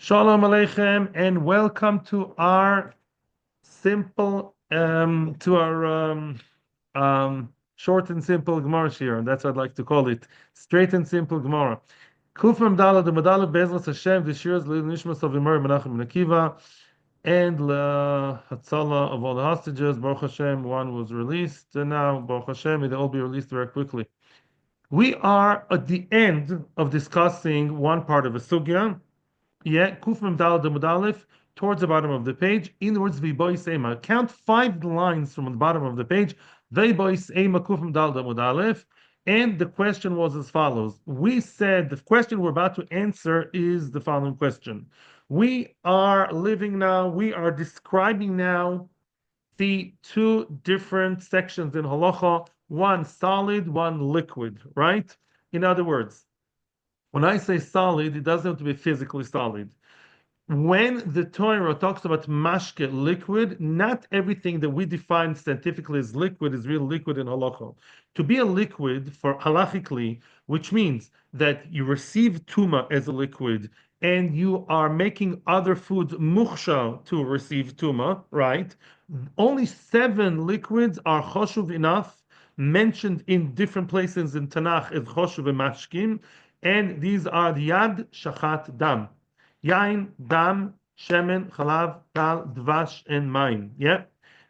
Shalom Aleichem, and welcome to our simple, short and simple Gemara here. That's what I'd like to call it. Straight and simple Gemara. Kufim Dala the Madala Bezras Hashem, this year's Lil Nishmas of Imar Menachem and Akiva, and Hatzala of all the hostages. Baruch Hashem, one was released, and now, Baruch Hashem, may they all be released very quickly. We are at the end of discussing one part of a sugya. Yeah, Kuf Mem Daled Amud Aleph, towards the bottom of the page. In the words V'bois Ema. Count 5 lines from the bottom of the page. V'bois Ema Kuf Mem Daled Amud Aleph. And the question was as follows. We said the question we're about to answer is the following question. We are living now, we are describing now the two different sections in halacha, one solid, one liquid, right? In other words, when I say solid, it doesn't have to be physically solid. When the Torah talks about mashke, liquid, not everything that we define scientifically as liquid is real liquid in halacha. To be a liquid for halachically, which means that you receive tuma as a liquid and you are making other foods mukhsha to receive tuma, right? Only 7 liquids are choshuv enough, mentioned in different places in Tanakh as choshuv and mashkim. And these are the Yad, Shachat, Dam. Yain, Dam, Shemen, Chalav, Tal, Dvash, and Maim. Yeah,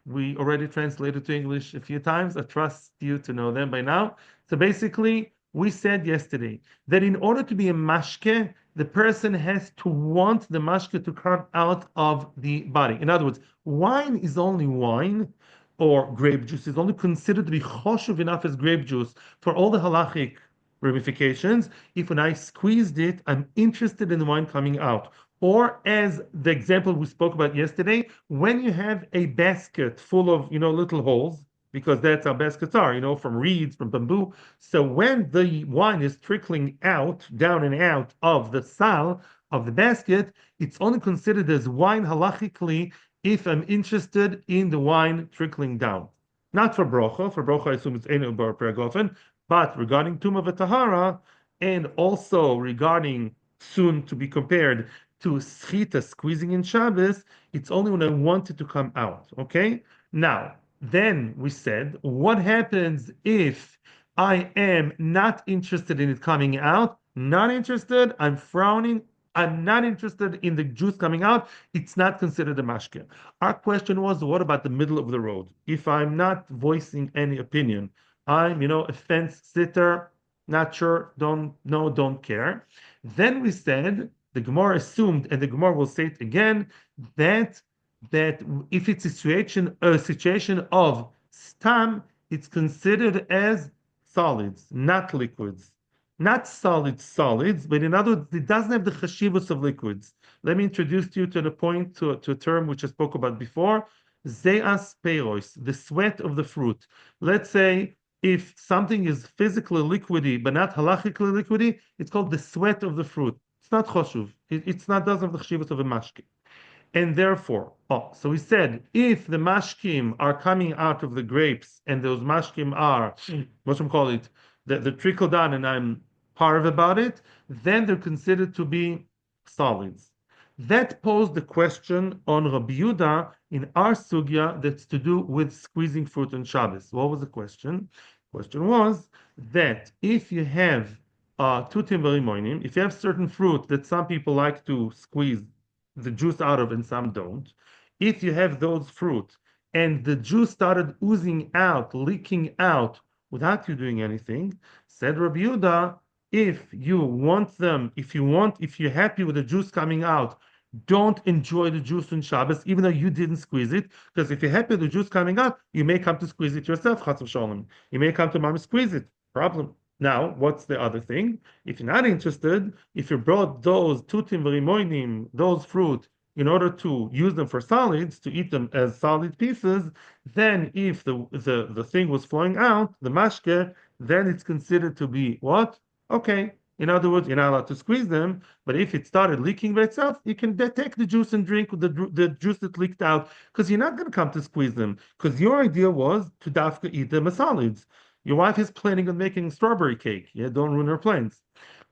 we already translated to English a few times. I trust you to know them by now. So basically, we said yesterday that in order to be a mashke, the person has to want the mashke to come out of the body. In other words, wine is only wine, or grape juice is only considered to be choshuv enough as grape juice for all the halachic ramifications. If when I squeezed it, I'm interested in the wine coming out. Or as the example we spoke about yesterday, when you have a basket full of, little holes, because that's how baskets are, from reeds, from bamboo. So when the wine is trickling out, down and out of the sal of the basket, it's only considered as wine halachically if I'm interested in the wine trickling down. Not for brocha. For brocha, I assume it's enu bar peragofen. But regarding Tumah v'Tahara, and also regarding soon to be compared to Schita squeezing in Shabbos, it's only when I want it to come out. Okay? Now, then we said, what happens if I am not interested in it coming out? Not interested, I'm frowning. I'm not interested in the juice coming out. It's not considered a mashke. Our question was, what about the middle of the road? If I'm not voicing any opinion, I'm, a fence sitter, not sure, don't know, don't care. Then we said, the Gemara assumed, and the Gemara will say it again, that if it's a situation of stam, it's considered as solids, not liquids. Not solids, but in other words, it doesn't have the chashivus of liquids. Let me introduce you to the point, to a term which I spoke about before, zeas peiros, the sweat of the fruit. Let's say, if something is physically liquidy but not halachically liquidy, it's called the sweat of the fruit. It's not choshuv. It's not doesn't have the chshivas of a mashkim. And therefore, so we said, if the mashkim are coming out of the grapes and those mashkim are, what should we call it, the trickle down, and I'm parv about it, then they're considered to be solids. That posed the question on Rabbi Yehuda in our sugya that's to do with squeezing fruit on Shabbos. What was the question? The question was that if you have tutim v'rimonim, if you have certain fruit that some people like to squeeze the juice out of and some don't, if you have those fruit and the juice started oozing out, leaking out without you doing anything, said Rabbi Yehuda, if you're happy with the juice coming out, don't enjoy the juice on Shabbos, even though you didn't squeeze it, because if you're happy with the juice coming out, you may come to squeeze it yourself, chas v'sholem. You may come to mom squeeze it. Problem. Now, what's the other thing? If you're not interested, if you brought those tutim v'rimoinim, those fruit, in order to use them for solids, to eat them as solid pieces, then if the thing was flowing out, the mashke, then it's considered to be what? Okay. In other words, you're not allowed to squeeze them, but if it started leaking by itself, you can take the juice and drink the juice that leaked out, because you're not going to come to squeeze them, because your idea was to dafka eat them as solids. Your wife is planning on making strawberry cake. Yeah, don't ruin her plans.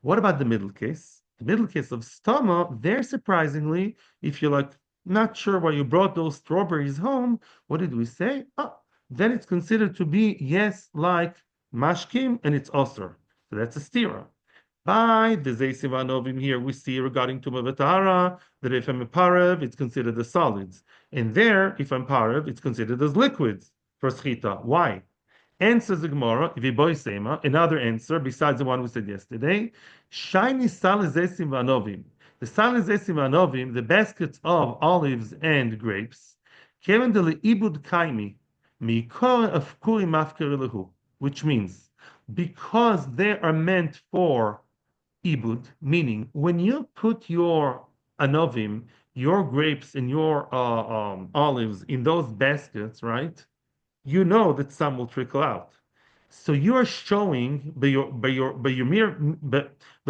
What about the middle case? The middle case of stoma, there surprisingly, if you're like not sure why you brought those strawberries home, what did we say? Oh, then it's considered to be, yes, like mashkim, and it's osir. So that's a stira. By the Zeisiv Anovim here, we see regarding Tuma V'Tahara that if I'm a parev, it's considered as solids. And there, if I'm parev, it's considered as liquids for schita. Why? Answers the Gemara, Sema, another answer besides the one we said yesterday. Shiny Salizesim Vanovim. The Salizesim Vanovim, the baskets of olives and grapes, Kevin de Ibud Kaimi, Mikor of Kuri Mafkerilahu, which means because they are meant for ibud, meaning when you put your anovim, your grapes and your olives in those baskets, right? You know that some will trickle out. So you are showing by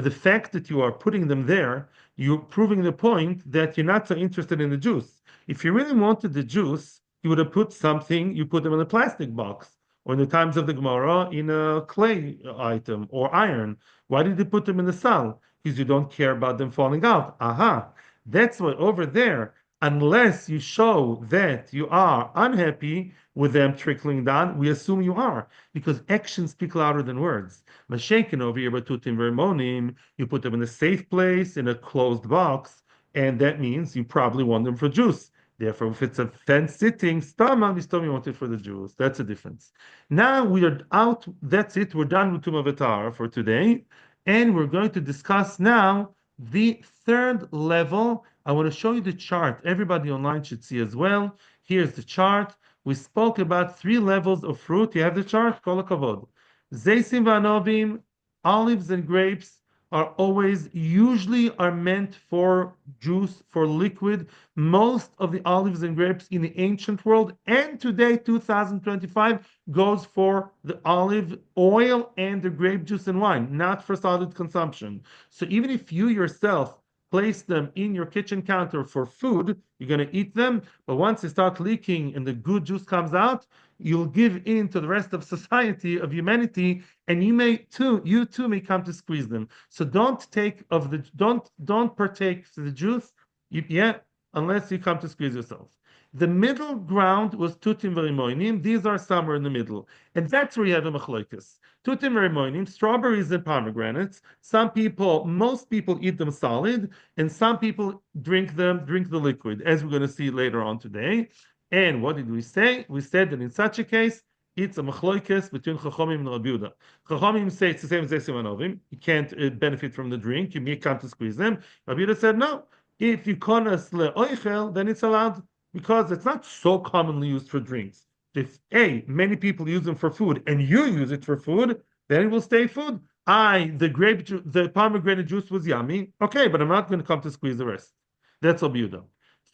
the fact that you are putting them there, you're proving the point that you're not so interested in the juice. If you really wanted the juice, you would have put something, you put them in a plastic box, or in the times of the Gemara, in a clay item or iron. Why did you put them in the sal? Because you don't care about them falling out. Aha. That's why over there, unless you show that you are unhappy with them trickling down, we assume you are, because actions speak louder than words. Mashaken over here, batutim vermonim, you put them in a safe place, in a closed box, and that means you probably want them for juice. Therefore, if it's a fence sitting, stama, we still want it for the juice. That's a difference. Now we are out. That's it. We're done with Tuma V'Tahara for today. And we're going to discuss now the third level. I want to show you the chart. Everybody online should see as well. Here's the chart. We spoke about three levels of fruit. You have the chart? Kol hakavod. Zeisim v'anovim, olives and grapes are always, usually are meant for juice, for liquid. Most of the olives and grapes in the ancient world and today, 2025, goes for the olive oil and the grape juice and wine, not for solid consumption. So even if you yourself place them in your kitchen counter for food, you're going to eat them, but once they start leaking and the good juice comes out, you'll give in to the rest of society, of humanity, and you too may come to squeeze them. So don't partake of the juice, unless you come to squeeze yourself. The middle ground was tutim v'rimoinim. These are somewhere in the middle, and that's where you have a machlokes. Tutim v'rimoinim, strawberries and pomegranates. Most people eat them solid, and some people drink the liquid, as we're going to see later on today. And what did we say? We said that in such a case, it's a machlokes between Chachamim and Rabbi Yehuda. Chachamim say it's the same as Zeisim Anovim. You can't benefit from the drink. You may come to squeeze them. Rabbi Yehuda said no. If you konas le'oichel, then it's allowed, because it's not so commonly used for drinks. If many people use them for food, and you use it for food, then it will stay food. The pomegranate juice was yummy. Okay, but I'm not going to come to squeeze the rest. That's Rabbi Yehuda.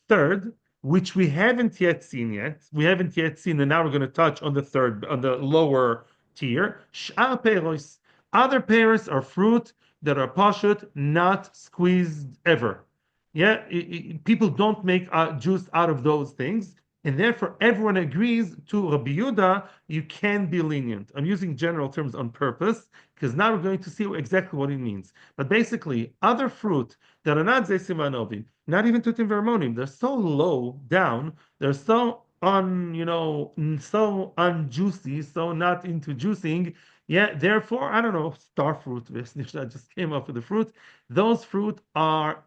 Third, which we haven't yet seen, and now we're going to touch on the lower tier. Sh'ar peros. Other pears are fruit that are pashut, not squeezed ever. People don't make juice out of those things, and therefore everyone agrees to Rabbi Yehuda, you can be lenient. I'm using general terms on purpose, because now we're going to see exactly what it means. But basically, other fruit that are not Zeisim Anovim, not even Tutim Vermonim, they're so low down, they're so so unjuicy, so not into juicing. Therefore, I don't know, star fruit, I just came up with the fruit. Those fruit are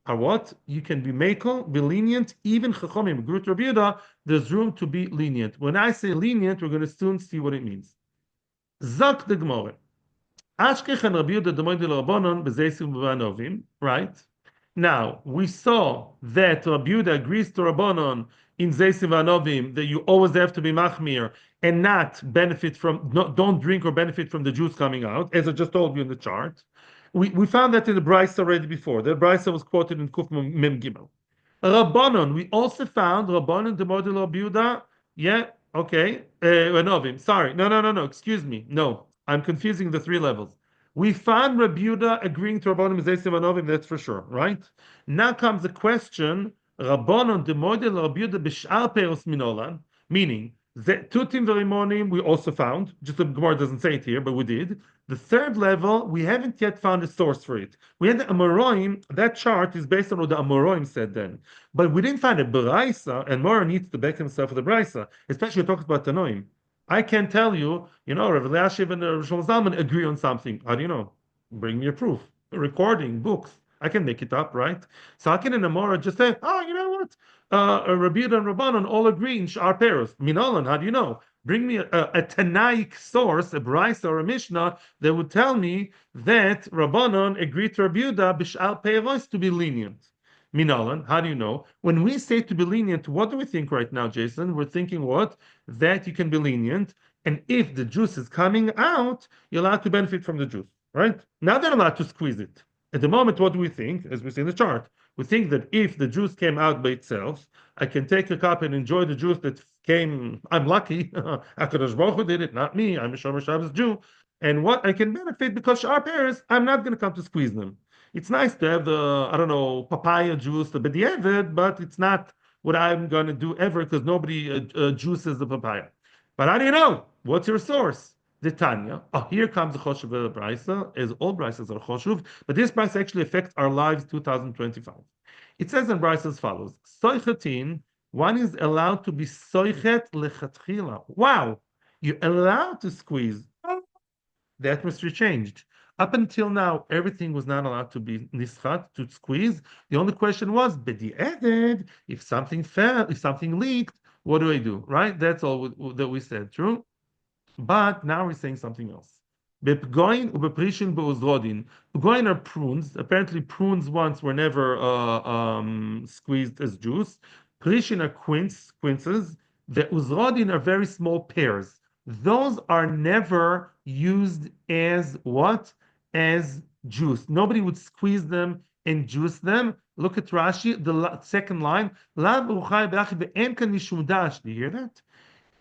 what? You can be mekel, be lenient. Even Chachamim, Grut Rabbi Yehuda, there's room to be lenient. When I say lenient, we're going to soon see what it means. Zak the Gemara. Ashkech and Rabbi Yehuda demoidel Rabbanon b'zeisim v'anovim. Right? Now, we saw that Rabbi Yehuda agrees to Rabbanon in zeisim v'anovim that you always have to be machmir and not don't drink or benefit from the juice coming out, as I just told you in the chart. We found that in the Brisa already before. The Brisa was quoted in Kuf Mem Gimel. Rabbanon, we also found Rabbanon the model of Yehuda. Novim. Sorry, no. Excuse me, no. I'm confusing the three levels. We found Rabbi Yehuda agreeing to Rabbanon Zeisim Anovim. That's for sure, right? Now comes the question: Rabbanon the model of Yehuda b'shar peros minolan, meaning Tutim v'rimonim we also found. Just the Gemara doesn't say it here, but we did. The third level, we haven't yet found a source for it. We had the Amoraim, that chart is based on what the Amoraim said then. But we didn't find a Braisa, and Mora needs to back himself with a Braisa, especially talking about Tanoim. I can tell you, Rav Eliashiv and Rav Shlomo Zalman agree on something. How do you know? Bring me a proof. A recording, books. I can make it up, right? So how can an Amora just say, oh, you know what? Rabbi and Rabbanon all agree in Shar Peros. Minolan, how do you know? Bring me a Tanaic source, a Braisa or a Mishnah, that would tell me that Rabbanon agreed to Rabbi Yehuda b'shal peiros to be lenient. Minalan, how do you know? When we say to be lenient, what do we think right now, Jason? We're thinking what? That you can be lenient, and if the juice is coming out, you're allowed to benefit from the juice, right? Now they're allowed to squeeze it. At the moment, what do we think? As we see in the chart, we think that if the juice came out by itself, I can take a cup and enjoy the juice that came. I'm lucky. HaKadosh Baruch Hu did it, not me. I'm a Shomer Shabbos Jew. And what I can benefit because Shar Peres, I'm not going to come to squeeze them. It's nice to have the, I don't know, papaya juice, the b'diavad, but it's not what I'm going to do ever because nobody juices the papaya. But how do you know? What's your source? The Tanya. Oh, here comes the Choshev Brisa, as all Brisas are Choshev, but this Brisa actually affects our lives 2025. It says in Brisa as follows: Soichetin, one is allowed to be soichet lechatchila. Wow, you're allowed to squeeze. The atmosphere changed. Up until now, everything was not allowed to be nischat, to squeeze. The only question was, b'di'eded, if something fell, if something leaked, what do I do? Right? That's all that we said. True? But now we're saying something else. Bepgoin ubeprishin beuzrodin. Pgoin are prunes. Apparently, prunes once were never squeezed as juice. Prishin are quinces. The uzrodin are very small pears. Those are never used as what? As juice. Nobody would squeeze them and juice them. Look at Rashi, the second line. Do you hear that?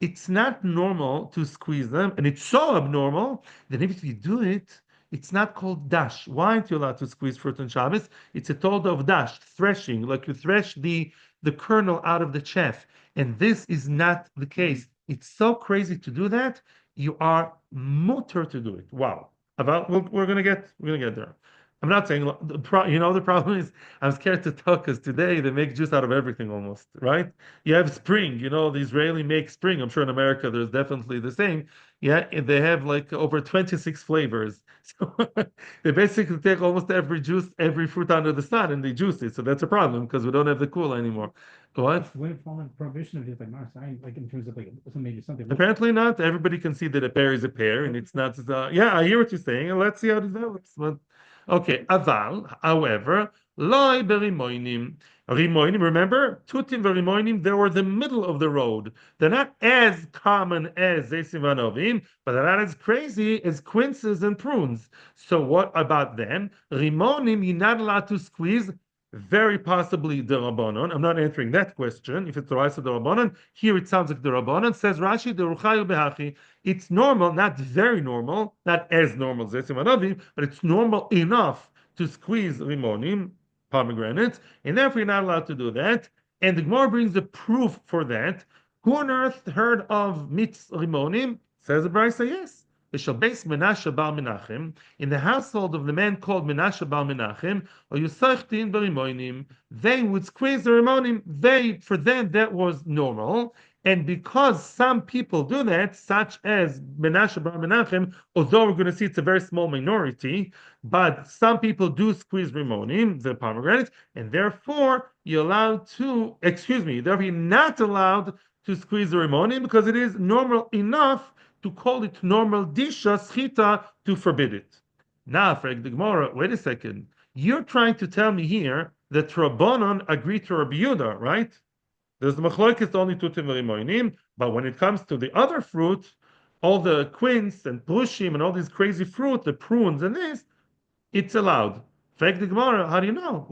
It's not normal to squeeze them, and it's so abnormal that if you do it, it's not called dash. Why aren't you allowed to squeeze fruit on Shabbos? It's a told of dash, threshing, like you thresh the kernel out of the chaff. And this is not the case. It's so crazy to do that. You are mutter to do it. Wow. We're gonna get there. I'm not saying the problem is I'm scared to talk because today they make juice out of everything almost, right? You have spring, the Israeli make spring. I'm sure in America there's definitely the same. Yeah, and they have like over 26 flavors. So they basically take almost every juice, every fruit under the sun, and they juice it. So that's a problem because we don't have the cool anymore. What? When it fall in prohibition of it, like Mars, like in terms of like maybe something. Apparently not. Everybody can see that a pear is a pear, and it's not. Yeah, I hear what you're saying, and let's see how it develops. But okay, aval, however, loy berimoinim. Rimoinim, remember, tutim verimoinim, they were the middle of the road. They're not as common as zeisim vanovim, but they're not as crazy as quinces and prunes. So what about them? Rimonim, you're not allowed to squeeze. Very possibly the Rabbanon. I'm not answering that question. If it's the rice of the Rabbanon, here it sounds like the Rabbanon. Says Rashi, the Ruchayu Behachi. It's normal, not very normal, not as normal as Zesim, but it's normal enough to squeeze limonim, pomegranates, and therefore you're not allowed to do that. And the Gemara brings the proof for that. Who on earth heard of mitz limonim? Says the Brisa, yes. Menashe Bar Menachem, in the household of the man called Menashe Bar Menachem, or Yusachtin Berimonim, they would squeeze the Rimonim. For them, that was normal. And because some people do that, such as Menashe Bar Menachem, although we're going to see it's a very small minority, but some people do squeeze Rimonim, the pomegranates, and therefore you're therefore you're not allowed to squeeze the Rimonim because it is normal enough to call it normal disha schita to forbid it. Now, Frag the Gemara, wait a second. You're trying to tell me here that Rabbanon agreed to Rabbi Yehuda, right? There's the machlokes only tutim v'rimoinim, but when it comes to the other fruit, all the quince and prushim and all these crazy fruit, the prunes and this, it's allowed. Frag the Gemara, how do you know?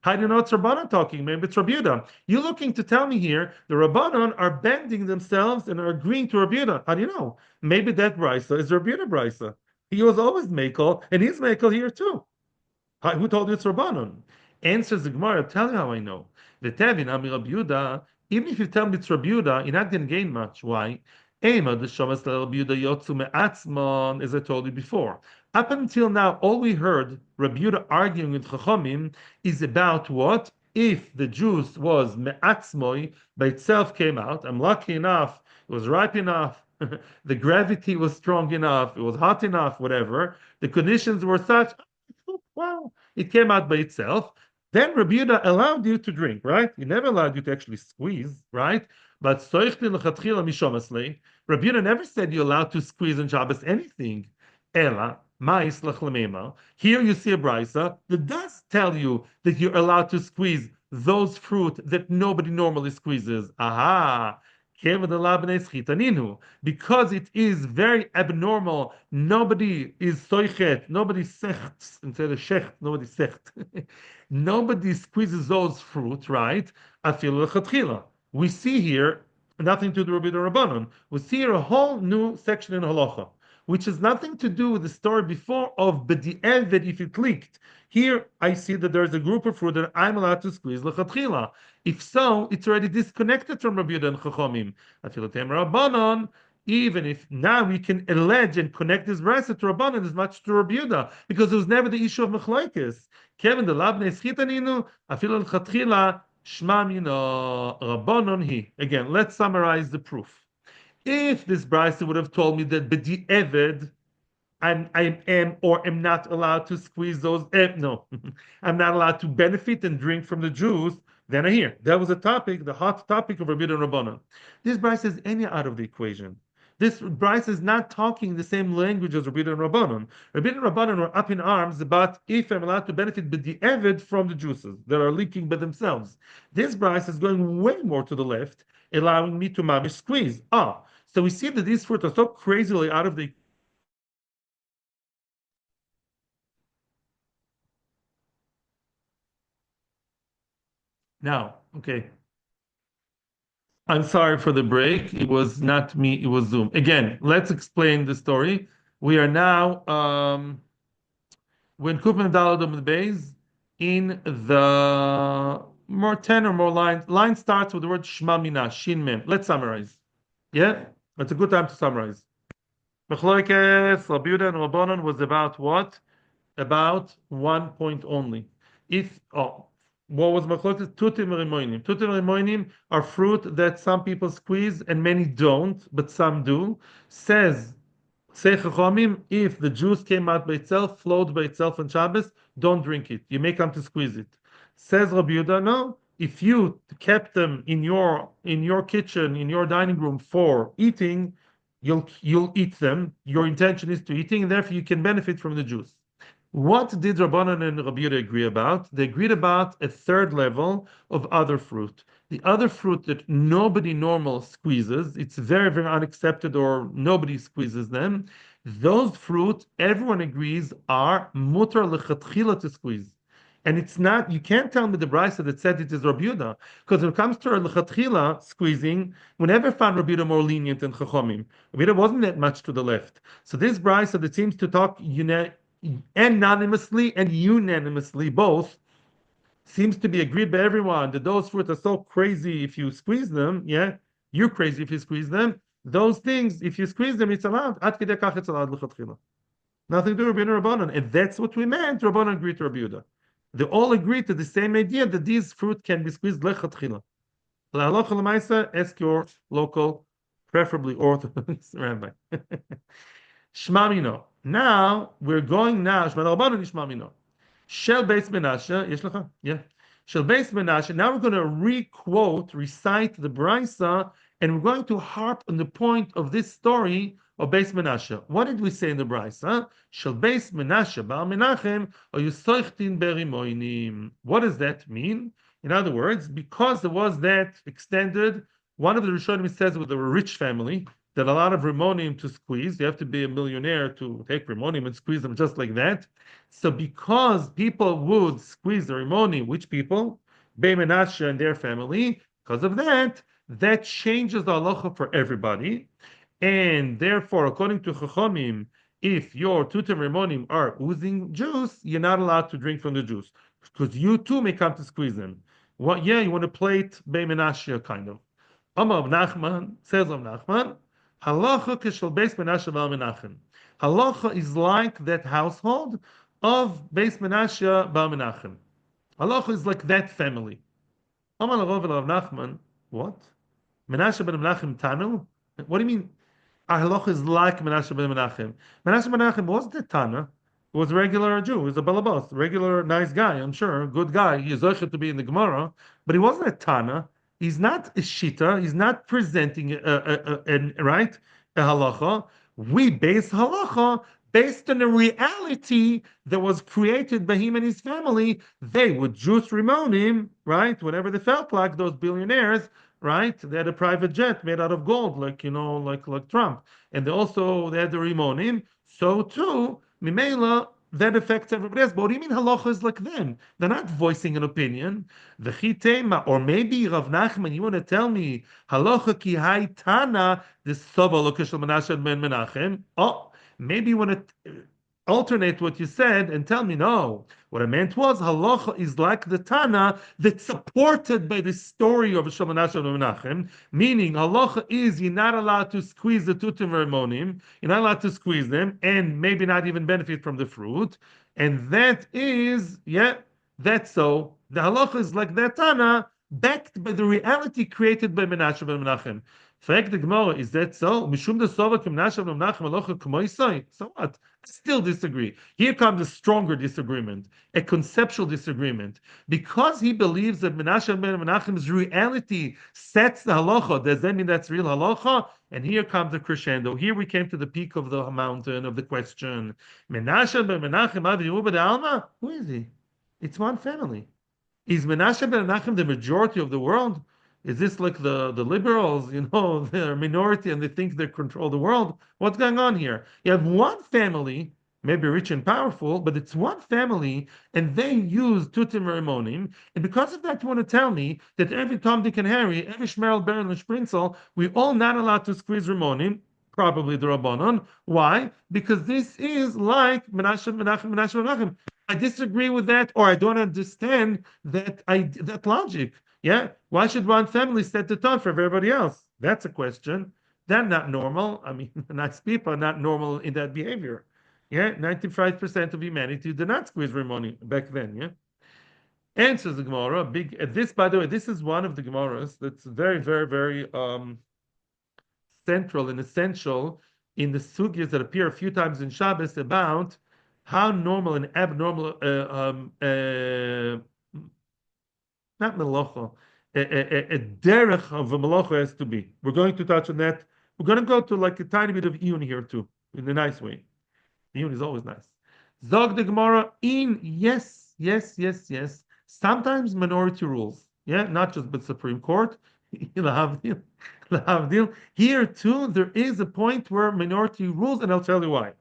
How do you know it's Rabbanon talking? Maybe it's Rabbi Yehuda. You're looking to tell me here the Rabbanon are bending themselves and are agreeing to Rabbi Yehuda. How do you know? Maybe that Brisa is Rabbi Yehuda Brisa. He was always Mekel, and he's Mekel here too. Who told you it's Rabbanon? Answers the Gemara, tell you how I know. The Tevin, Ami Rabbi Yehuda, even if you tell me it's Rabbi Yehuda, you're not going to gain much. Why? Ema the Shamas Rabbi Yehuda Yotzu Me'atzmon, as I told you before. Up until now, all we heard Rabbi Yehuda arguing with Chachamim is about what? If the juice was Me'atzmoi, by itself came out, I'm lucky enough, it was ripe enough, the gravity was strong enough, it was hot enough, whatever, the conditions were such, wow, it came out by itself. Then Rabbi Yehuda allowed you to drink, right? He never allowed you to actually squeeze, right? But Soichtin L'chatchila Mishomaslei, Rabbi Yehuda never said you're allowed to squeeze on Shabbos anything. Ela, Ma'is L'chlemema. Here you see a brisa that does tell you that you're allowed to squeeze those fruit that nobody normally squeezes. Aha! Because it is very abnormal, nobody is soichet, nobody sechts, instead of shecht, nobody secht. Nobody squeezes those fruit, right? Afilu lechatchila. We see here nothing to do with the Rabbanon. We see here a whole new section in halacha, which has nothing to do with the story before of b'di'evet if it leaked. Here I see that there's a group of fruit that I'm allowed to squeeze lechatchila. If so, it's already disconnected from Rabbi Yehuda and Chachamim. Afilatem Rabbanon, even if now we can allege and connect this brisa to Rabbanon as much to Rabbi Yehuda, because it was never the issue of Machlokes. Kevin the labne schitaninu, afil lechatchila shma mina Rabbanon hi. Again, let's summarize the proof. If this brisa would have told me that b'di'eved I am or am not allowed to squeeze those. No, I'm not allowed to benefit and drink from the juice. Then I hear that was a topic, the hot topic of Rabbi and Rabbanon. This Bryce is any out of the equation. This Bryce is not talking the same language as Rabbi and Rabbanon. Rabbi and Rabbanon were up in arms about if I'm allowed to benefit the evid from the juices that are leaking by themselves. This Bryce is going way more to the left, allowing me to mamish squeeze. So we see that these fruits are so crazily out of the now, okay. I'm sorry for the break. It was not me, it was Zoom. Again, let's explain the story. We are now when Kupman Daladum the base in the more 10 or more lines. Line starts with the word Shma Mina, Shin Mem. Let's summarize. Yeah? It's a good time to summarize. Mechlokes, Rabbi Yehuda and Rabbanon was about what? About 1 point only. What was Machlokes? Tutim Rimoinim. Tutim Rimoinim are fruit that some people squeeze and many don't, but some do. Say Chachamim, if the juice came out by itself, flowed by itself on Shabbos, don't drink it. You may come to squeeze it. Says Rabbi Yehuda, no. If you kept them in your kitchen, in your dining room for eating, you'll eat them. Your intention is to eating, and therefore you can benefit from the juice. What did Rabbanan and Rabbi Yehuda agree about? They agreed about a third level of other fruit. The other fruit that nobody normal squeezes, it's very, very unaccepted or nobody squeezes them. Those fruit, everyone agrees, are mutar lechatchila to squeeze. And it's not, you can't tell me the brisa that said it is Rabbi Yehuda, because when it comes to lechatchila squeezing, we never found Rabbi Yehuda more lenient than Chachamim. Rabbi Yehuda wasn't that much to the left. So this brisa that seems to talk anonymously and unanimously both seems to be agreed by everyone that those fruits are so crazy if you squeeze them. Yeah, you're crazy if you squeeze them. Those things, if you squeeze them, it's allowed. It's allowed. Nothing to do with Rabbanon, and that's what we meant. Rabbanon agreed to Rabbi Yehuda. They all agreed to the same idea that these fruit can be squeezed lechatchila. L'halacha l'maisa, ask your local, preferably Orthodox rabbi. Shmamino. Now we're going now. Shmamino Shmamino. Shel Beis Menashe. Yesh lecha? Yeah. Shel Beis Menashe. Now we're going to recite the brisa, and we're going to harp on the point of this story of Beis Menashe. What did we say in the brisa? Shel Beis Menashe Bar Menachem or Yusoichtin Berimoinim. What does that mean? In other words, because there was that extended, one of the Rishonim says with a rich family, that a lot of Rimonim to squeeze. You have to be a millionaire to take Rimonim and squeeze them just like that. So because people would squeeze the Rimonim, which people? Bey Menashe and their family, because of that, that changes the halacha for everybody. And therefore, according to Chachamim, if your tutim Rimonim are oozing juice, you're not allowed to drink from the juice. Because you too may come to squeeze them. You want to plate Bey Menashe kind of. Amar Nachman, says Nachman, Halacha kishal Beis Menashe Bal Menachem. Halacha is like that household of Beis Menashe Bal Menachem. Halacha is like that family. Amar Rav Nachman, what? Menashe ben Menachem Tanu? What do you mean? Our halacha is like Menashe ben Menachem. Menashe ben Menachem wasn't a Tana. He was a regular Jew. He was a balabas, regular nice guy, I'm sure, good guy. He is to be in the Gemara, but he wasn't a Tana. He's not a Shita. He's not presenting right a halacha. We base halacha based on a reality that was created by him and his family. They would just Rimonim, right? Whenever they felt like those billionaires, right? They had a private jet made out of gold, like like Trump, and they had the Rimonim. So too, Mimela, that affects everybody else. But what do you mean halacha is like them? They're not voicing an opinion. The chitema, or maybe Rav Nachman, you want to tell me halacha ki hai tana the sova lokeshel Menashe ben Menachem? Oh, maybe you want to alternate what you said and tell me no. What I meant was halacha is like the Tana that's supported by the story of Menashe ben Menachem, meaning halacha is you're not allowed to squeeze the tutim vermonim, you're not allowed to squeeze them, and maybe not even benefit from the fruit, and that is that's so. The halacha is like that Tana, backed by the reality created by Menashe ben Menachem. Fact the Gemara, is that so? Mishum de Sova Menashe ben Menachem halacha k'moisai. So what? I still disagree. Here comes a stronger disagreement, a conceptual disagreement. Because he believes that Menashe ben Menachem's reality sets the halacha, does that mean that's real halacha? And here comes the crescendo. Here we came to the peak of the mountain of the question. Menashe ben Menachem Avi Yehuda de Alma? Who is he? It's one family. Is Menashe ben Menachem the majority of the world? Is this like the liberals, they're a minority and they think they control the world? What's going on here? You have one family, maybe rich and powerful, but it's one family, and they use tutim rimonim. And because of that, you want to tell me that every Tom, Dick, and Harry, every Shmerel, Baron, and Sprinzel, we're all not allowed to squeeze rimonim, probably the Rabbanon. Why? Because this is like Menashe Menachem. I disagree with that, or I don't understand that logic. Yeah, why should one family set the tone for everybody else? That's a question. That's not normal. I mean, nice people are not normal in that behavior. Yeah, 95% of humanity did not squeeze their money back then. Yeah. Answers the Gemara. This, by the way, this is one of the Gemaras that's very, very, very central and essential in the sugyas that appear a few times in Shabbos about how normal and abnormal not melacha, a derech of a melacha has to be. We're going to touch on that. We're going to go to like a tiny bit of iyun here too, in a nice way. Iyun is always nice. Zog the Gemara in yes. Sometimes minority rules. Yeah, not just but Supreme Court. Here too, there is a point where minority rules, and I'll tell you why.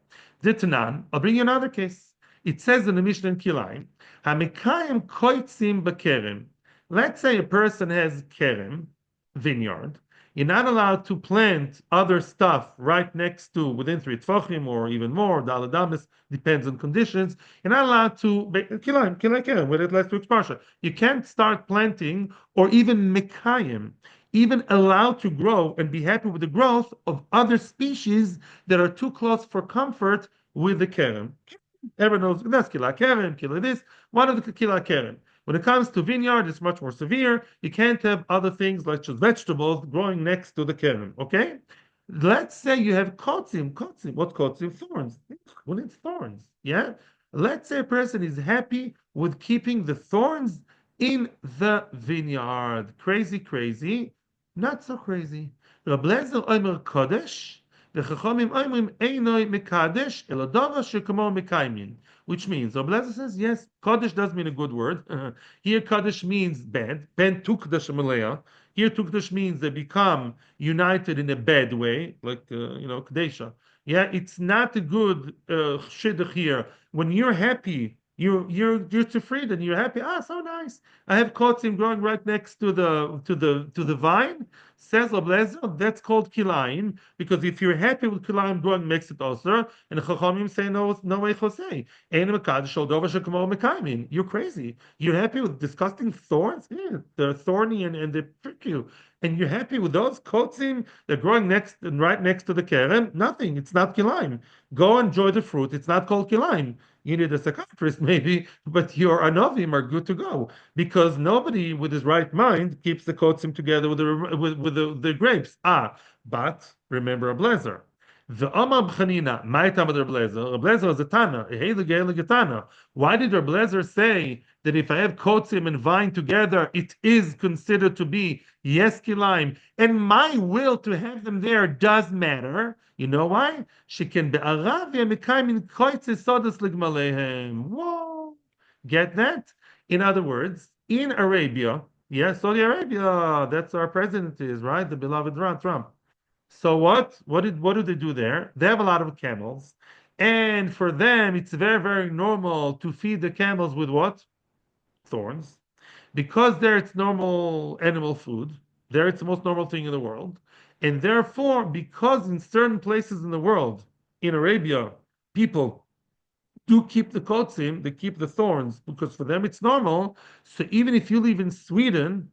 Ditanan, I'll bring you another case. It says in the Mishnah in Kilayim, Hamekayim koitzim b'kerem. Let's say a person has kerem, vineyard. You're not allowed to plant other stuff right next to, within 3 tfachim or even more, daladamis, depends on conditions. You're not allowed to, kilayim kerem, with it last week's parsha. You can't start planting or even mekayim, even allowed to grow and be happy with the growth of other species that are too close for comfort with the kerem. Everyone knows that's kila kerem, kila this, one of the kila kerem. When it comes to vineyard, it's much more severe. You can't have other things like just vegetables growing next to the kerem. Okay? Let's say you have kotzim. What kotzim? Thorns. Well, it's thorns. Yeah? Let's say a person is happy with keeping the thorns in the vineyard. Crazy. Not so crazy. Rab Lezer Omer Kodesh. Which means, Rab Lezer says, yes, Kodesh does mean a good word. Here, Kodesh means bad. Ben tukdash malaya. Here, tukdash means they become united in a bad way, like, Kadesha. Yeah, it's not a good shidduch here. When you're happy You're too freed and you're happy. Ah, so nice. I have kotzim growing right next to the vine. Says Oblezer, that's called kilayim, because if you're happy with kilayim growing makes it also, and Chachamim say no way Jose. You're crazy. You're happy with disgusting thorns? Yeah, they're thorny and they prick you. And you're happy with those kotzim? They're growing next and right next to the kerem? Nothing. It's not kilayim. Go enjoy the fruit. It's not called kilayim. You need a psychiatrist maybe, but your anovim are good to go, because nobody with his right mind keeps the kotzim together with the grapes. But remember a blazer. The Amar B'chanina, my Tamad Reblezer. Reblezer is a Tana, a Heilig Tana. Why did Reblezer say that if I have kotzim and vine together, it is considered to be yes kilaim, and my will to have them there does matter? You know why? She can be Aravia mekaymin koitzis sodas ligmalehem. Whoa, get that? In other words, in Arabia, yes, Saudi Arabia, that's our president is right, the beloved Trump. So what do they do there? They have a lot of camels, and for them it's very, very normal to feed the camels with what? Thorns. Because there it's normal animal food. There it's the most normal thing in the world. And therefore, because in certain places in the world, in Arabia, people do keep the kotzim, they keep the thorns, because for them it's normal. So even if you live in Sweden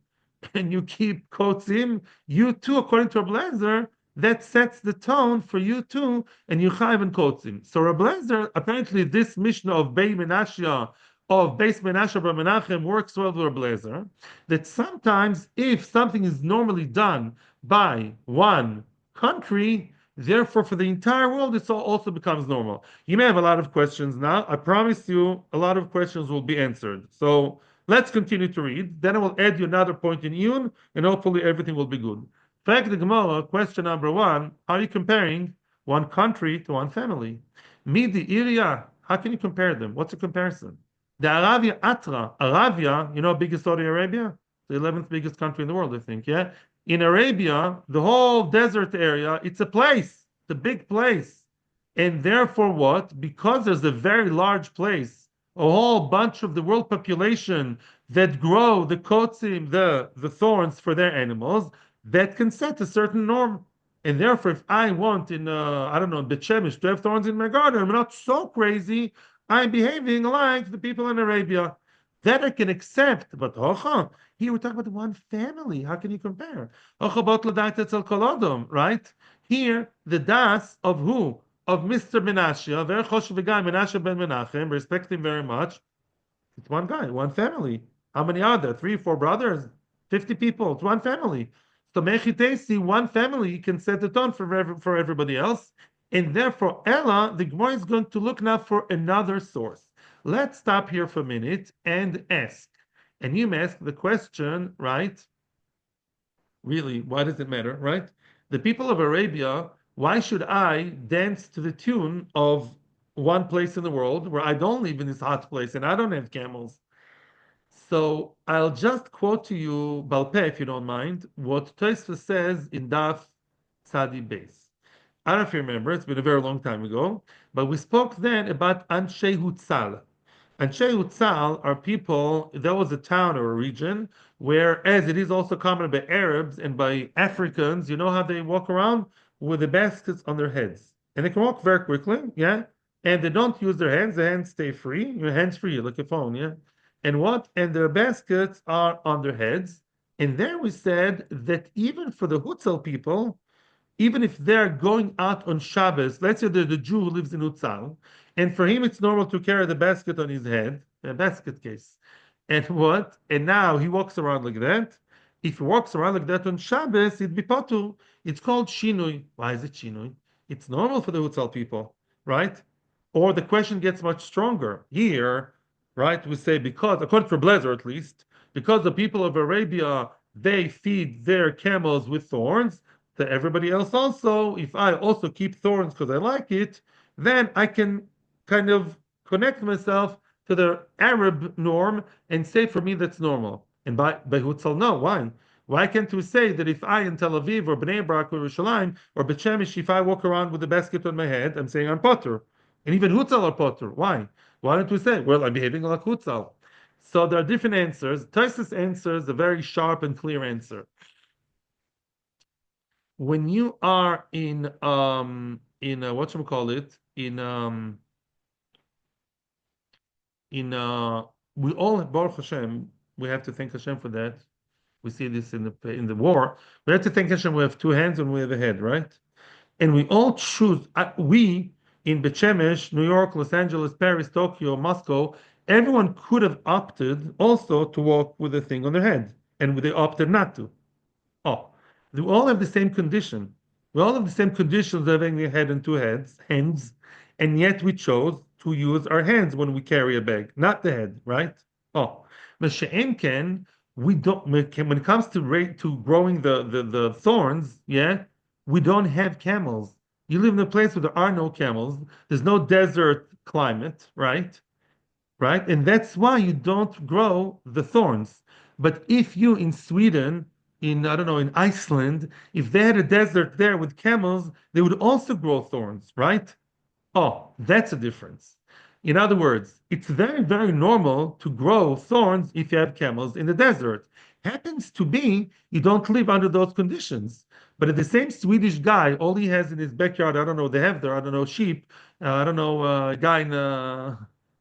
and you keep kotzim, you too, according to Rabbi Lezer, that sets the tone for you too, and you chayv and kotzim. So Rabbi Lezer, apparently this Mishnah of Bei Menashia, of Beis Menashe Bar Menachem works well with Rabbi Lezer, that sometimes if something is normally done by one country, therefore for the entire world, it also becomes normal. You may have a lot of questions now. I promise you a lot of questions will be answered. So let's continue to read. Then I will add you another point in Iyun, and hopefully everything will be good. Fact the Gemara, question number 1, how are you comparing one country to one family? Midi, Iria, how can you compare them? What's a comparison? The Arabia Atra, Arabia, you know, biggest Saudi Arabia? The 11th biggest country in the world, I think, yeah? In Arabia, the whole desert area, it's a place, it's a big place. And therefore what? Because there's a very large place, a whole bunch of the world population that grow the kotzim, the thorns for their animals, that can set a certain norm. And therefore, if I want in, I don't know, in Bet Shemesh to have thorns in my garden, I'm not so crazy, I'm behaving like the people in Arabia. That I can accept, but here we're talking about one family. How can you compare? Right? Here, the das of who? Of Mr. Menashe, very choshev guy, Menashe ben Menachem, respect him very much. It's one guy, one family. How many are there? 3, 4 brothers? 50 people. It's one family. So Mechitesi, one family can set the tone for everybody else. And therefore, Ella, the Gemara is going to look now for another source. Let's stop here for a minute and ask. And you may ask the question, right? Really, why does it matter, right? The people of Arabia, why should I dance to the tune of one place in the world where I don't live in this hot place and I don't have camels? So I'll just quote to you, Balpeh, if you don't mind, what Tosfos says in Daf Tzadi Beis. I don't know if you remember, it's been a very long time ago, but we spoke then about Anshe Hutzal. Anshe Hutzal are people, that was a town or a region where, as it is also common by Arabs and by Africans, you know how they walk around with the baskets on their heads. And they can walk very quickly, yeah? And they don't use their hands stay free, your hands free, like a phone, yeah? And what? And their baskets are on their heads. And there we said that even for the Hutzal people, even if they're going out on Shabbos, let's say the Jew who lives in Hutzal, and for him it's normal to carry the basket on his head, a basket case. And what? And now he walks around like that. If he walks around like that on Shabbos, it'd be potu. It's called shinui. Why is it shinui? It's normal for the Hutzal people, right? Or the question gets much stronger. Here, right, we say because, according to Blazer at least, because the people of Arabia, they feed their camels with thorns, to everybody else also, if I also keep thorns because I like it, then I can kind of connect myself to the Arab norm and say for me that's normal. And by Hutzal, no, why? Why can't we say that if I in Tel Aviv or Bnei Brak or Yerushalayim or Bet Shemesh, if I walk around with a basket on my head, I'm saying I'm potter. And even Hutzal are potter. Why? Why don't we say, well, I'm behaving like Hutzal? So there are different answers. Tosfos answers a very sharp and clear answer. When you are in what should we call it in we all Baruch Hashem, we have to thank Hashem for that. We see this in the war. We have to thank Hashem. We have two hands and we have a head, right? And we all choose. We in Bet Shemesh, New York, Los Angeles, Paris, Tokyo, Moscow. Everyone could have opted also to walk with a thing on their head, and they opted not to. Oh, we all have the same condition. We all have the same conditions of having a head and two hands, and yet we chose to use our hands when we carry a bag, not the head, right? Oh, Masha'en can we don't when it comes to growing the thorns, yeah, we don't have camels. You live in a place where there are no camels. There's no desert climate, right? Right? And that's why you don't grow the thorns. But if you in Sweden, in I don't know, in Iceland, if they had a desert there with camels, they would also grow thorns, right? Oh, that's a difference. In other words, it's very, very normal to grow thorns if you have camels in the desert. Happens to be you don't live under those conditions. But if the same Swedish guy, all he has in his backyard, I don't know, they have there, I don't know, sheep, I don't know, a guy in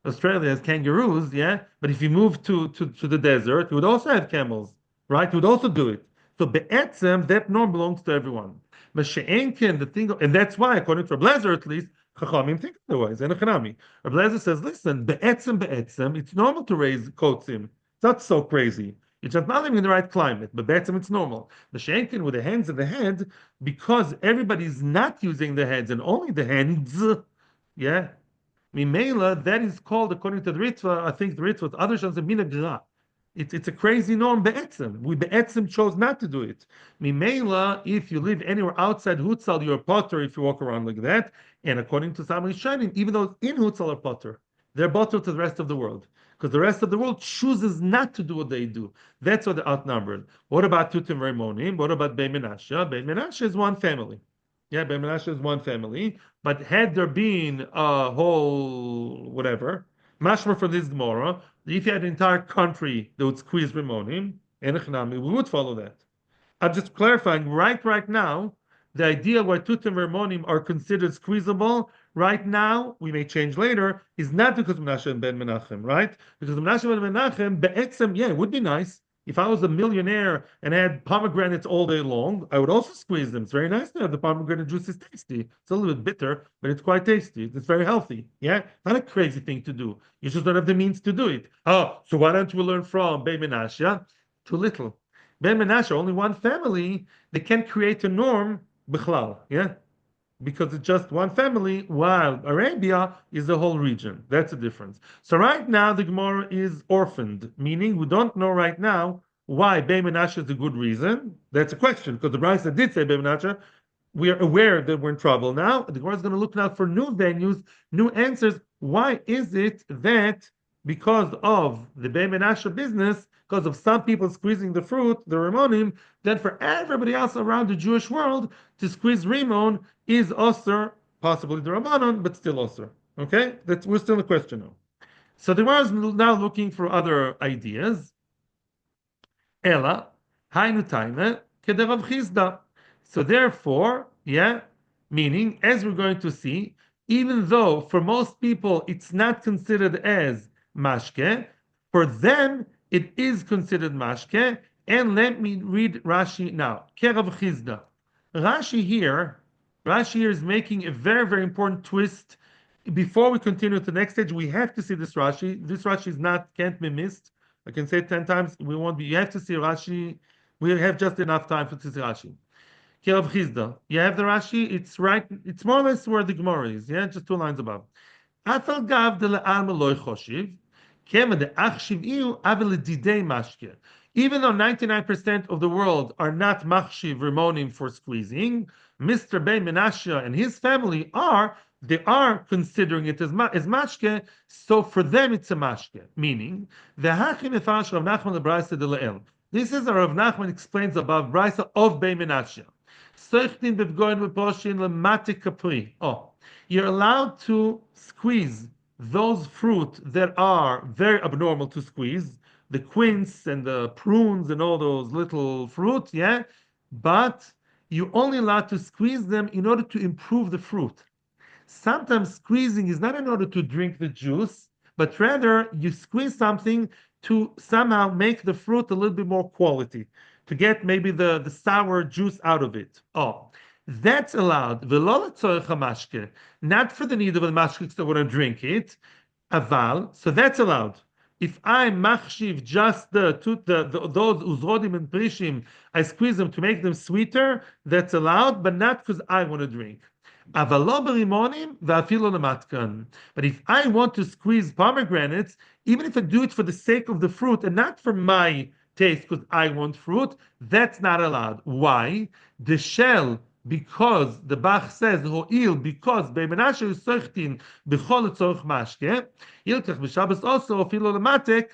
Australia has kangaroos, yeah. But if you move to the desert, you would also have camels, right? You would also do it. So be'etzem, that norm belongs to everyone. Mashe'enken, the thing, and that's why, according to Blazer at least, Chachamim think otherwise. And Rabbi Blazer says, listen, be'etzem, it's normal to raise kotzim. It's not so crazy. It's just not living in the right climate, but be'etzem it's normal. Mashe'enken with the hands and the head, because everybody's not using the heads and only the hands, yeah. Mimela, that is called, according to the Ritva, I think the Ritva, other shans, a mina. It's a crazy norm be'etzem. We be'etzem chose not to do it. Mimela, if you live anywhere outside Hutzal, you're a potter if you walk around like that. And according to Samari Shanim, even though in Hutzal are potter, they're potter to the rest of the world. Because the rest of the world chooses not to do what they do. That's what they're outnumbered. What about Tutim Remonim? What about Beit Menashe? Beit Menashe is one family. Yeah, Beit Menashe is one family. But had there been a whole whatever, mashma for this Gemara, if you had an entire country that would squeeze Rimonim, and we would follow that. I'm just clarifying right now, the idea why Tutim Rimonim are considered squeezable, right now, we may change later, is not because of Menashe and Ben Menachem, right? Because of Menashe and Ben Menachem, Be'etzem, yeah, it would be nice. If I was a millionaire and had pomegranates all day long, I would also squeeze them. It's very nice to have the pomegranate juice. Is tasty. It's a little bit bitter, but it's quite tasty. It's very healthy. Yeah, not a crazy thing to do. You just don't have the means to do it. Oh, so why don't we learn from Ben Menashe? Too little. Ben Menashe, only one family. They can't create a norm. Bichlal. Yeah, because it's just one family, while Arabia is the whole region. That's the difference. So right now, the Gemara is orphaned, meaning we don't know right now why Beit Menashe is a good reason. That's a question, because the Brisa did say Beit Menashe. We are aware that we're in trouble now. The Gemara is going to look now for new venues, new answers. Why is it that because of the Beit Menashe business, because of some people squeezing the fruit, the Rimonim, then for everybody else around the Jewish world to squeeze Rimon is Osir, possibly the Rabbanon, but still Osir. Okay? We're still in the question now. So the Gemara is now looking for other ideas. Ela, Hainu Taime, Kederav Chizda. So therefore, yeah, meaning, as we're going to see, even though for most people it's not considered as mashke, for them it is considered mashke. And let me read Rashi now. Kerav Chizda. Rashi here is making a very, very important twist. Before we continue to the next stage, we have to see this Rashi. This Rashi can't be missed. I can say it 10 times. You have to see Rashi. We have just enough time to see Rashi. Kerav Chizda. You have the Rashi. It's right. It's more or less where the Gemara is. Yeah, just 2 lines above. Afal gav de le'alma loy choshiv. Kema de achshiv iu avel didei mashke. Even though 99% of the world are not machshiv rimonim for squeezing, Mr. Beit Menashe and his family they are considering it as mashke, so for them it's a mashke. Meaning, the hachim efarash Rav Nachman leBraisa de le'el. This is Rav Nachman explains above Braisa of Beit Menashe. You're allowed to squeeze those fruit that are very abnormal to squeeze, the quince and the prunes and all those little fruit, yeah, but you're only allowed to squeeze them in order to improve the fruit. Sometimes squeezing is not in order to drink the juice, but rather you squeeze something to somehow make the fruit a little bit more quality, to get maybe the sour juice out of it. Oh, that's allowed. V'lo letzorech hamashke, not for the need of the mashke because I want to drink it. Aval, so that's allowed. If I machshiv just those uzrodim and prishim, I squeeze them to make them sweeter, that's allowed, but not because I want to drink. Avalo berimonim ve'afilo lematkan. But if I want to squeeze pomegranates, even if I do it for the sake of the fruit and not for my taste because I want fruit, that's not allowed. Why? The shell, because the Bach says ho'il, because be'menashe usochtin b'chol tzorch mashke, ilkach b'Shabbos also afilo lematek,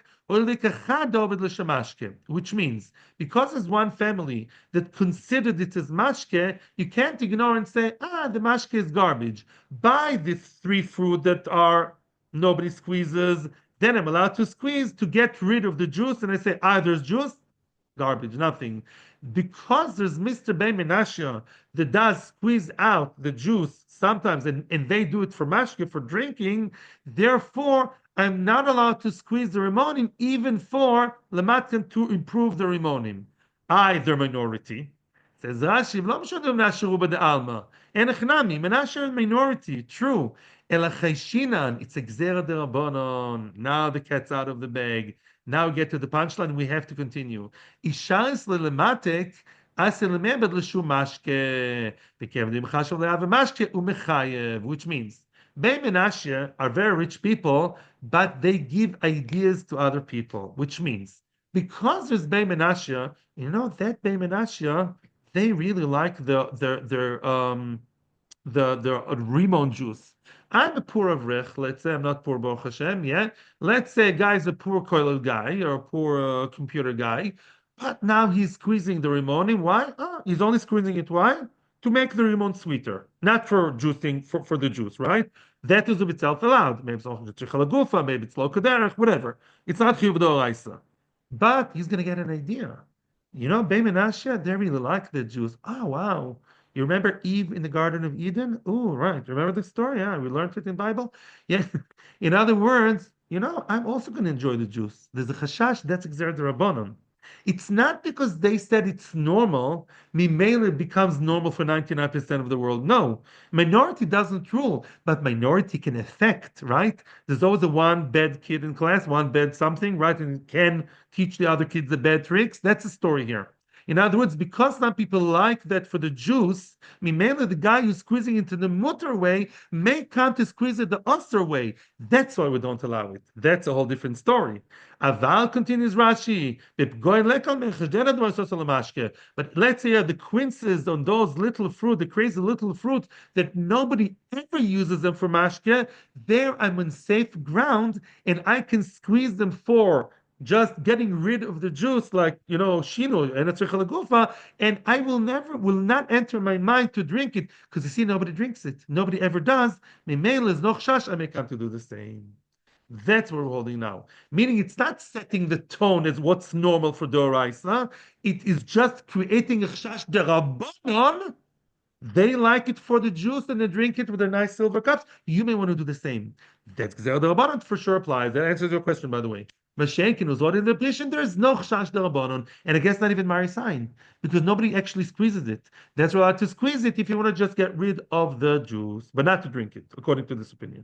which means because there's one family that considered it as mashke, you can't ignore and say, the mashke is garbage. Buy these three fruit that are nobody squeezes, then I'm allowed to squeeze to get rid of the juice, and I say, there's juice, garbage, nothing. Because there's Mr. Ben Menashe that does squeeze out the juice sometimes, and they do it for mashke, for drinking, therefore I'm not allowed to squeeze the rimonim even for lematkan to improve the rimonim. They're minority. Says Rashi, "Lo mishadim Menashe ruba de alma." Enechnami, Menashe is minority. True. Elachayshinan, it's a gzera de rabbanon. Now the cat's out of the bag. Now we get to the punchline. We have to continue. Isharis lelematek. Which means, Bey Menashe are very rich people, but they give ideas to other people. Which means, because there's Bey Menashe, that Bey Menashe, they really like the rimon juice. I'm a poor avrech. Let's say I'm not poor Baruch Hashem. Yeah. Let's say a guy's a poor koilel guy or a poor computer guy, but now he's squeezing the rimonim. Why? He's only squeezing it. Why? To make the rimon sweeter, not for juicing for the juice, right? That is of itself allowed. Maybe it's also maybe it's lo kaderech, whatever. It's not chiyuv d'oraisa, but he's going to get an idea. Bey Menashe, they really like the juice. Oh wow. You remember Eve in the Garden of Eden? Oh, right. Remember the story? Yeah, we learned it in Bible. Yeah. In other words, I'm also going to enjoy the juice. There's a chashash, that's Gzer Rabbanon. It's not because they said it's normal, Mimele becomes normal for 99% of the world. No, minority doesn't rule, but minority can affect, right? There's always a one bad kid in class, one bad something, right? And can teach the other kids the bad tricks. That's the story here. In other words, because some people like that for the juice, Mimele, the guy who's squeezing into the mutter way, may come to squeeze it the usher way. That's why we don't allow it. That's a whole different story. Aval, continues Rashi, but let's say the quinces on those little fruit, the crazy little fruit that nobody ever uses them for mashke, there I'm on safe ground and I can squeeze them for just getting rid of the juice, like shino and I will not enter my mind to drink it because you see nobody drinks it, nobody ever does. I may come to do the same. That's what we're holding now. Meaning it's not setting the tone as what's normal for Doraisa. It is just creating a chash derabbanon. They like it for the juice and they drink it with their nice silver cups. You may want to do the same. That's Gzer derabbanon for sure applies. That answers your question, by the way. Mashenkin was what in the addition, there is no chash derabbanon, and I guess not even Mari sign, because nobody actually squeezes it. That's allowed to squeeze it if you want to just get rid of the juice, but not to drink it, according to this opinion.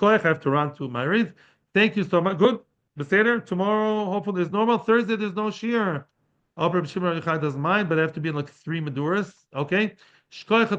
I have to run to my read. Thank you so much. Good. Beseder. Tomorrow, hopefully, it's normal. Thursday, there's no shear. Rabbi Shimon Yochai doesn't mind, but I have to be in like 3 Maduras. Okay. Thank